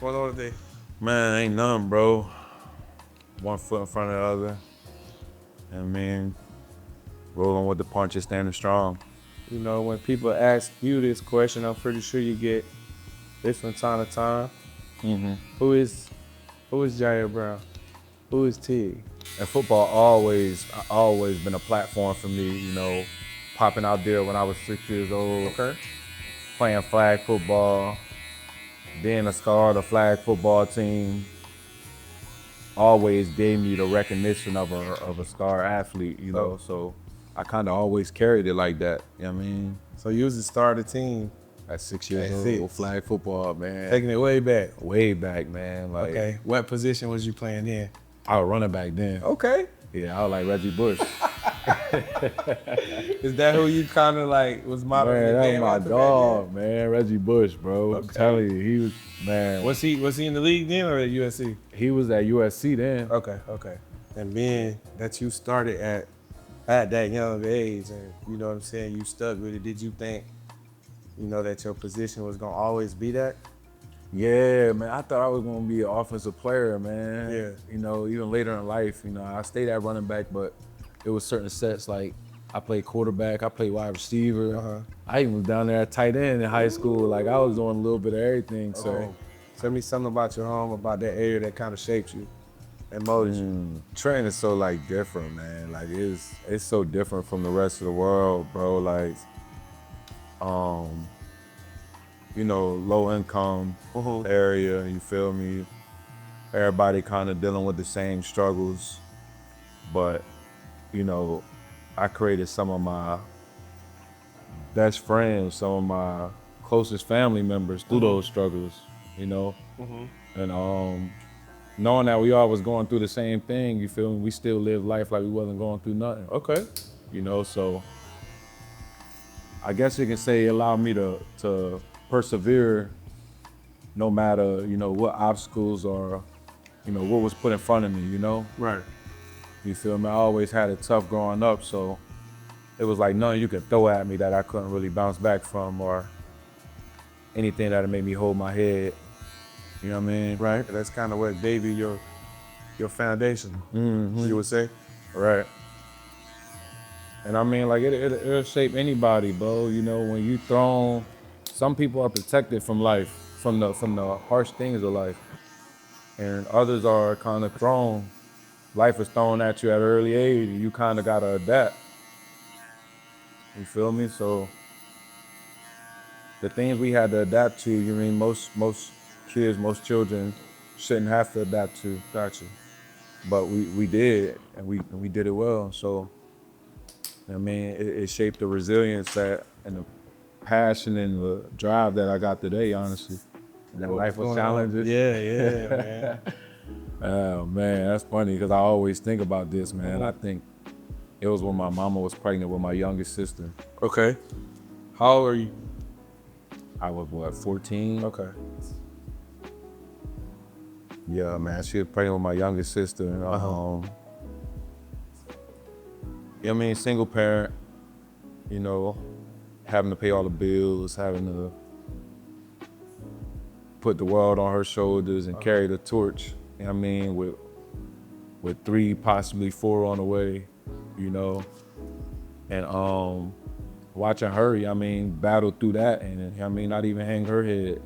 going on today? Man, ain't nothing, bro. One foot in front of the other. And man, rolling with the punches, standing strong. You know, when people ask you this question, I'm pretty sure you get this from time to time. Who is Ji'Ayir Brown? Who is Tig? And football always been a platform for me, popping out there when I was 6 years old. Okay. Playing flag football, being a star of the flag football team, always gave me the recognition of a star athlete, so I kind of always carried it like that, you know what I mean? So you was the star of the team. At 6 years At old, 6. flag football, man. Taking it way back. Way back, man. Like, Okay. What position was you playing in? I was running back then. Okay. Yeah, I was like Reggie Bush. Is that who you kind of like was modeling? Man, that was my after dog, man. Reggie Bush, bro. I'm telling you, he was, man. Was he in the league then or at USC? He was at USC then. Okay. And being that you started at that young age, and you know what I'm saying, you stuck with it. Did you think, that your position was gonna always be that? Yeah, man. I thought I was gonna be an offensive player, man. Yeah. Even later in life, I stayed at running back, but it was certain sets like I played quarterback, I played wide receiver. I even was down there at tight end in high school. Like I was doing a little bit of everything. So tell me something about your home, about that area that kind of shaped you and molded you. Trenton is so different, man. Like it's so different from the rest of the world, bro. Like, low income area, you feel me? Everybody kind of dealing with the same struggles, but I created some of my best friends, some of my closest family members through those struggles, and knowing that we all was going through the same thing, you feel me? We still live life like we wasn't going through nothing. Okay. So I guess you can say it allowed me to persevere no matter, what obstacles or, what was put in front of me, Right. You feel me? I always had it tough growing up, so it was like nothing you could throw at me that I couldn't really bounce back from or anything that'd make me hold my head. You know what I mean? Right. That's kind of what gave you your foundation, you would say? Right. And I mean, like, it'll shape anybody, bro. When you thrown, some people are protected from life, from the harsh things of life. And others are kind of thrown. Life is thrown at you at an early age, and you kind of got to adapt. You feel me? So the things we had to adapt to, most kids, most children shouldn't have to adapt to. Gotcha. But we did, and we did it well. So, it shaped the resilience and the passion and the drive that I got today, honestly. And that life was challenges. Yeah, man. Oh, man, that's funny because I always think about this, man. I think it was when my mama was pregnant with my youngest sister. Okay. How old are you? I was, 14? Okay. Yeah, man, she was pregnant with my youngest sister. Single parent, having to pay all the bills, having to put the world on her shoulders and carry the torch, with 3, possibly 4 on the way, and watching her, battle through that and, not even hang her head,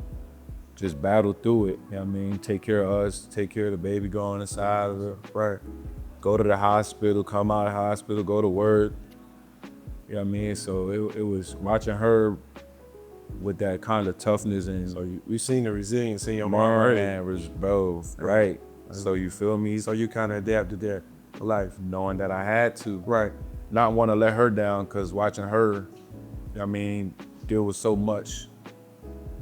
just battle through it, take care of us, take care of the baby going inside of her, right? Go to the hospital, come out of the hospital, go to work, so it was watching her with that kind of toughness and so we've seen the resilience in your mom already. Man, bro, right. So you feel me? So you kind of adapted their life. Knowing that I had to. Right. Not want to let her down because watching her, deal with so much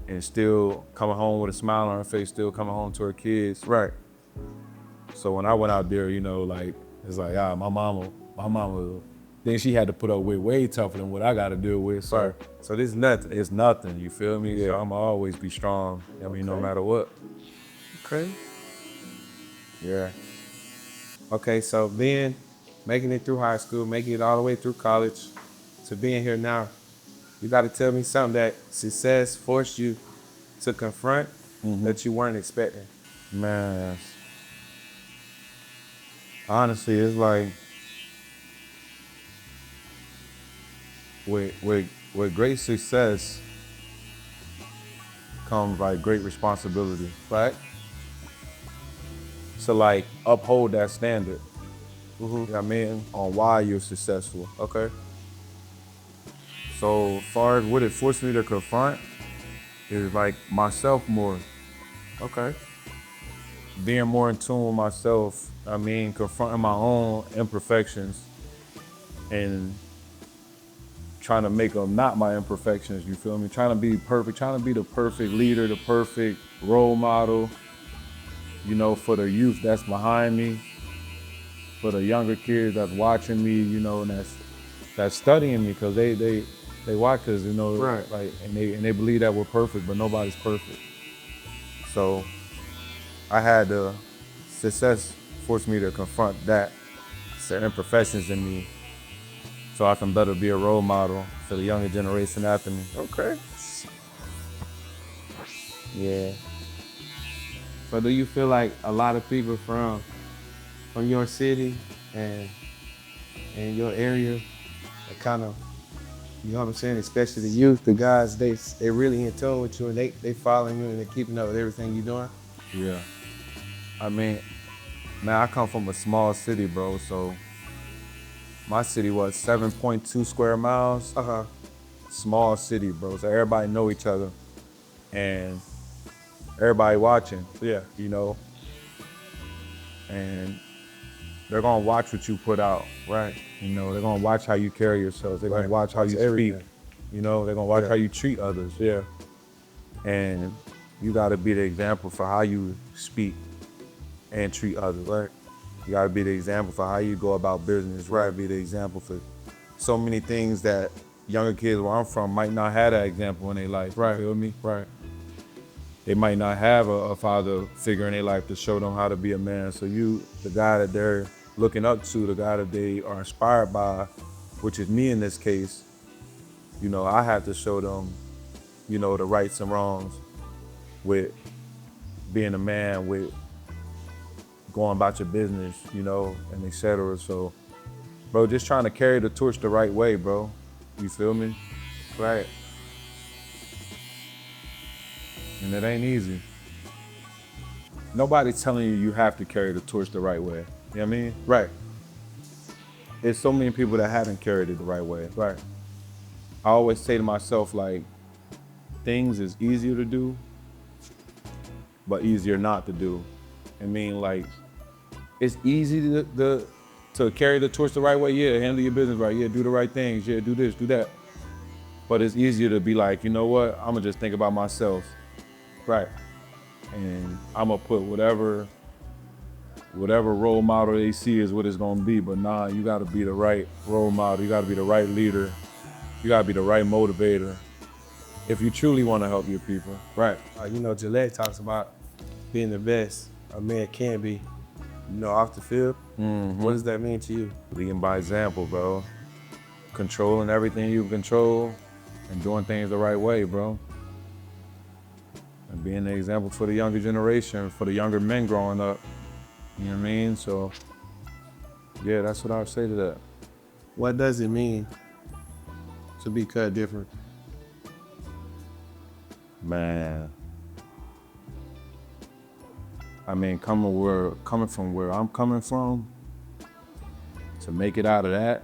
and still coming home with a smile on her face, still coming home to her kids. Right. So when I went out there, it's like, my mama, then she had to put up with way tougher than what I got to deal with. So, right. So this is nothing. It's nothing, you feel me? Yeah. So I'ma always be strong, no matter what. Okay. Yeah. Okay, so being, making it through high school, making it all the way through college, to being here now, you got to tell me something that success forced you to confront that you weren't expecting? Man, honestly, it's like with great success comes like great responsibility, Right? to like uphold that standard. You Mm-hmm. know what I mean? On why you're successful. Okay. So far as what it forced me to confront is like myself more, Okay. being more in tune with myself. I mean, confronting my own imperfections and trying to make them not my imperfections, you feel me? Trying to be perfect, trying to be the perfect leader, the perfect role model, you know, for the youth that's behind me, for the younger kids that's watching me, you know, and that's studying me, because they watch us, you know, Right. like, and they believe that we're perfect, but nobody's perfect. So I had the success force me to confront that, certain imperfections in me, so I can better be a role model for the younger generation after me. Okay. Yeah. So do you feel like a lot of people from your city and your area, they kind of, you know what I'm saying, especially the youth, the guys, they really in tune with you and they following you and they keeping up with everything you're doing? Yeah. I mean, man, I come from a small city, bro. So my city was 7.2 square miles. Uh-huh. Small city, bro. So everybody know each other and everybody watching, Yeah. you know, and they're gonna watch what you put out. Right. You know, they're gonna watch how you carry yourself. They're Right. gonna watch how Watch you everything. speak. You know, they're gonna watch Yeah. how you treat others. Yeah. And you gotta be the example for how you speak and treat others. Right. You gotta be the example for how you go about business. You gotta be the example for so many things that younger kids where I'm from might not have that example in their life. Right. You feel me? Right. They might not have a father figure in their life to show them how to be a man. So you, the guy that they're looking up to, the guy that they are inspired by, which is me in this case, you know, I have to show them, you know, the rights and wrongs with being a man, with going about your business, you know, and et cetera. So, bro, just trying to carry the torch the right way, bro. You feel me? Right. And it ain't easy. Nobody's telling you you have to carry the torch the right way. You know what I mean? Right. There's so many people that haven't carried it the right way. Right. I always say to myself, like, things is easier to do, but easier not to do. I mean, like, it's easy to carry the torch the right way. Yeah, handle your business right. Yeah, do the right things. Yeah, do this, do that. But it's easier to be like, you know what? I'm gonna just think about myself. Right. And I'm gonna put whatever role model they see is what it's gonna be. But nah, you gotta be the right role model. You gotta be the right leader. You gotta be the right motivator if you truly wanna help your people. Right. You know, Gillette talks about being the best a man can be, you know, off the field. What does that mean to you? Leading by example, bro. Controlling everything you can control and doing things the right way, bro. And being the example for the younger generation, for the younger men growing up. You know what I mean? So, yeah, that's what I would say to that. What does it mean to be cut different? Man. I mean, coming from where I'm coming from, to make it out of that,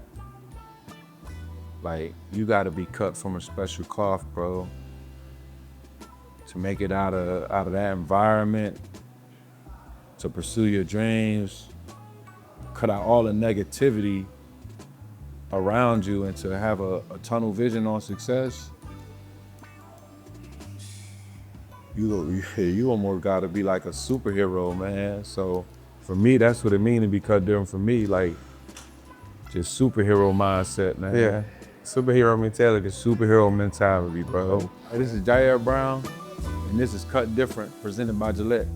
like, you gotta be cut from a special cloth, bro. To make it out of that environment, to pursue your dreams, cut out all the negativity around you, and to have a tunnel vision on success, you almost gotta be like a superhero, man. So for me, that's what it means to be cut different. For me, like, just superhero mindset, man. Yeah. Superhero mentality. Superhero mentality, bro. Hey, this is Ji'Ayir Brown, and this is Cut Different, presented by Gillette.